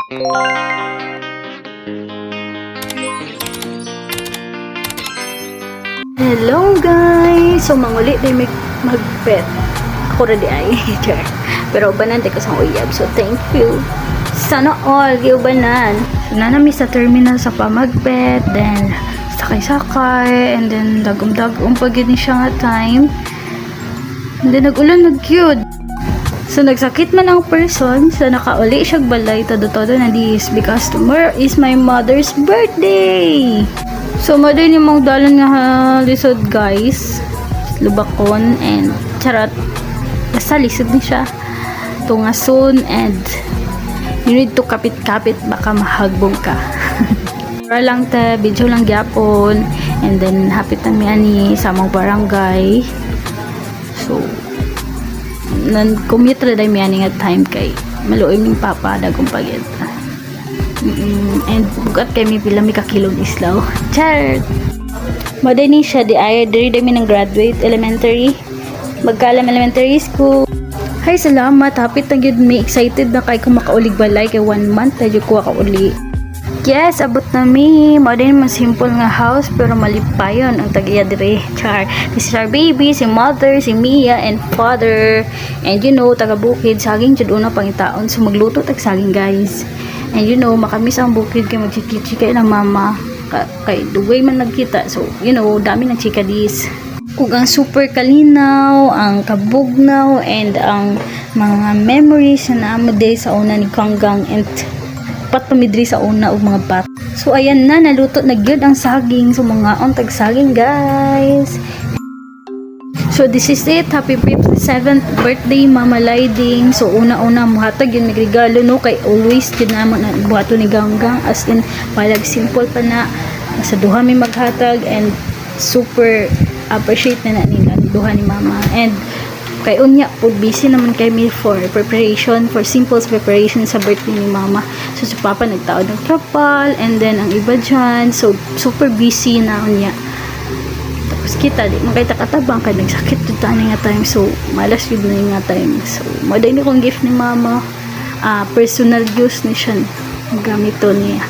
Hello guys! So manguli din mag-pet. Ako rin di ay. Pero ubanan di ko sa uyab. So thank you. Sana all ubanan. So nanami sa terminal sa pamag-pet. Then sakay-sakay. And then dagom-dagom pag yun siya nga time. And then nag-ulan nag-cute. So nagsakit man ang person. So nakauli siya balay. Todo-todo na dis. Because tomorrow is my mother's birthday. So, maday ni mong dalan nga lisod guys. Lubakon and charot. Basta lisod ni siya. Tungason and you need to kapit-kapit baka mahagbong ka. Para lang ta, video lang gyapon. And then, hapit na mi ani sa mong barangay. So, commute na dahil mi ani nga time kay maluoy ning papa dagong pagit. And bugat kay mi pila mi kakilong islaw. Char! Madani siya di ay diri dami ng graduate elementary. Magkalam elementary school. Hay salamat, hapit na gyud mi, excited na kay kung makaulig balay kay 1 month na gyud ko kauli. Yes, abot na mi. Madani mas simple nga house pero malipayon ang tagiya dire. Char. This is our baby, si mother, si Mia and father. And you know, taga bukid saging jud una pangitaon so magluto tag saging guys. And you know, makamis ang bukid kay magchiki-chika na mama. Kay dugay man nagkita. So, you know, dami ng chika dis. Kung ang super kalinaw, ang kabugnaw, and ang mga memories na naamo day sa una ni Kanggang and patpamidri sa una og mga bat. So, ayan na, naluto na gyud ang saging. So, mga ontag saging, guys. So, this is it. Happy 57th birthday, Mama Lyding. So, una-una, muhatag yun regalo, no? Kay always, yun naman na buhato ni Ganggang. As in, palag simple pa na. Sa duha may maghatag and super appreciate na nila duha ni Mama. And, kay unya po, busy naman kay me for preparation, for simple preparation sa birthday ni Mama. So, si Papa nagtaod ng trapal, and then, ang iba dyan. So, super busy na unya. Tapos kita di makita katabang kay nagsakit jud tani nga time, so malas jud na nga time. So maday ni kong gift ni Mama, personal use ni siya gamit to niya.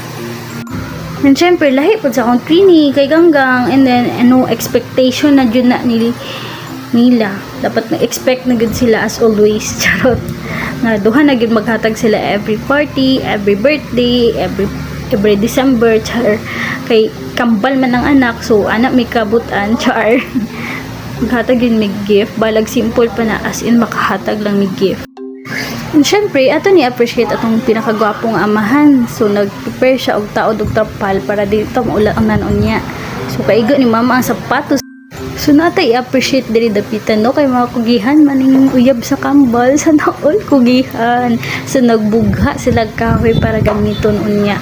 And syempre lahi pud sa akong twini kay Ganggang, and then ano expectation na jud na nila dapat na expect na gud sila as always. Charot nga duha na gud maghatag sila every party, every birthday, every December. Char kay kambal man ang anak, so anak may kabutan. Char maghatag yun may gift, balag simple pa na, as in makahatag lang may gift. And syempre ato ni appreciate atong pinakagwapong amahan, so nag-prepare siya og taod og trapal para dito maula ang nanon niya. So kaigo ni Mama ang sapatos. So natay appreciate diri dapitan, no, kay mga kugihan maning uyab sa kambal sa naol kugihan. So nagbugha sila kahoy para gamiton unya.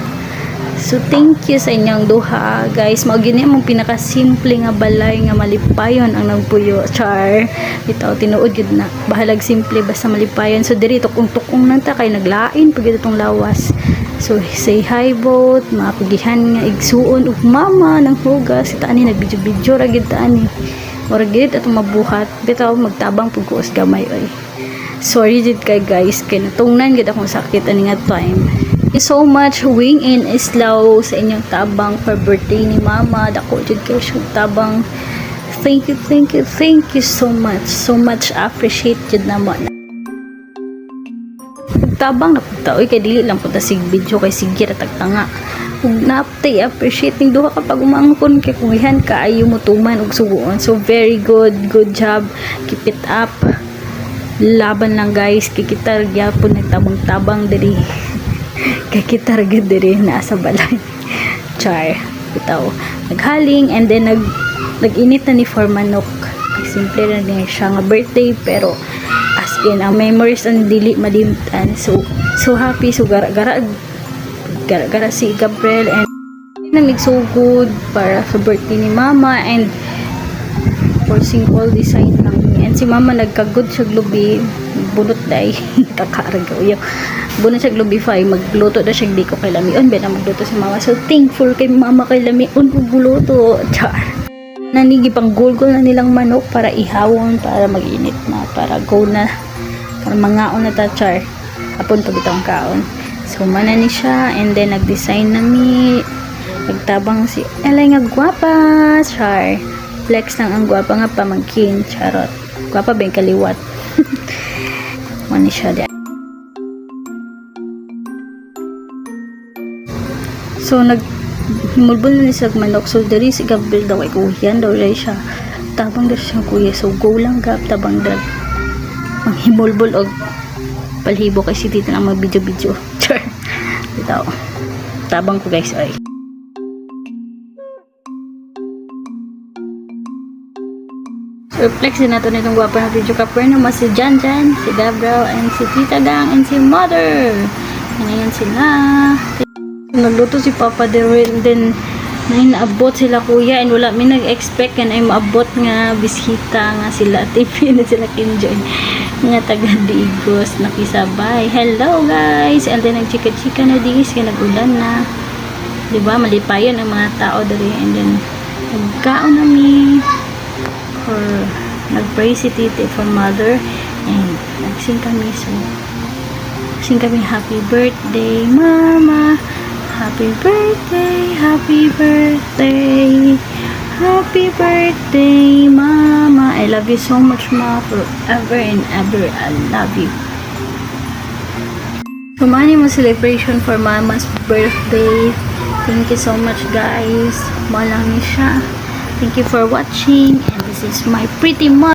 So thank you sa inyong duha guys. Mao gini mong pinakasimple nga balay nga malipayon ang nagpuyo. Char bitaw tinuod gyud na bahalag simple basta malipayon. So diri tukong-tukong nang ta kay naglain pagid itong lawas. So say hi both mga kugihan nga igsuon ug Mama nang hugas kita ani nagbidyo-bidyo ra gid ta ani. Ora gid atong mabuhat bitaw magtabang pud ko gamay oy. Sorry jud kay guys kay natungnan gid akong sakit ani nga time. Thank you so much Wing and Islaw sa inyong tabang for birthday ni Mama. Dako jud kay siya tabang. Thank you so much appreciate jud naman. Tabang na punta oy kay dili lang punta sig video kay sige ra tagtanga. Ug naptay appreciate ning duha kapag umangkon kay kugihan kaayo mo tuman og suguon. So very good job, keep it up. Laban lang guys, kay kita gyapon nagtabang-tabang diri. Kay kita ragid diri na sa balay. Char bitaw naghaling, and then nag-init na ni for manok. Simple na din siya nga birthday pero as in ang memories ang dili malimtan. So happy. So gara si Gabriel and namig so good para sa birthday ni Mama and for simple design lang. And si Mama nagkagod siya glubi, bunot day kakaragaw yung bunot siya glubi fay, magluto na siya di ko kay lamion ba na magluto si Mama. So thankful kay Mama kay lamion ug buluto. Char nanigi pang gulgol na nilang manok para ihawon para mag-init na para go na para mangaon na ta. Char kapon pag itong kaon. So, mana ni siya. And then, nag-design na mi. Nagtabang si Elay nga gwapa. Char. Flex lang ang gwapa nga pamangkin. Charot. Gwapa ba yung kaliwat? Mani siya di. So, himulbol na ni sa manok. So, dari si Gabriel daw ay kuhiyan daw rin siya. Tabang daw siya kuya. So, go lang gab. Tabang daw. Manghimulbol o palhibo kay si tita na mga video-video. Char. Dito. Tabang ko guys. Ay. So, flex din nato nitong gwapa ng video kapwer naman si Jan Jan, si Gabriel, and si Tita Gang, and si Mother. Ngayon sila. Nagluto si Papa then naabot sila kuya and wala mi nag-expect kan ay maabot nga bisita nga sila TV na sila enjoy nga taga Digos nakisabay. Hello guys, and then nagchika-chika na digis kaya nagulan na, diba malipayan ang mga tao dali, and then nagkaon nami or nag-pray si Titi for Mother and nagsing kami. So sing kami happy birthday mama, happy birthday, happy birthday, happy birthday mama, I love you so much ma, forever and ever I love you. So mani mo celebration for mama's birthday. Thank you so much guys, malang siya. Thank you for watching, and this is my pretty mom.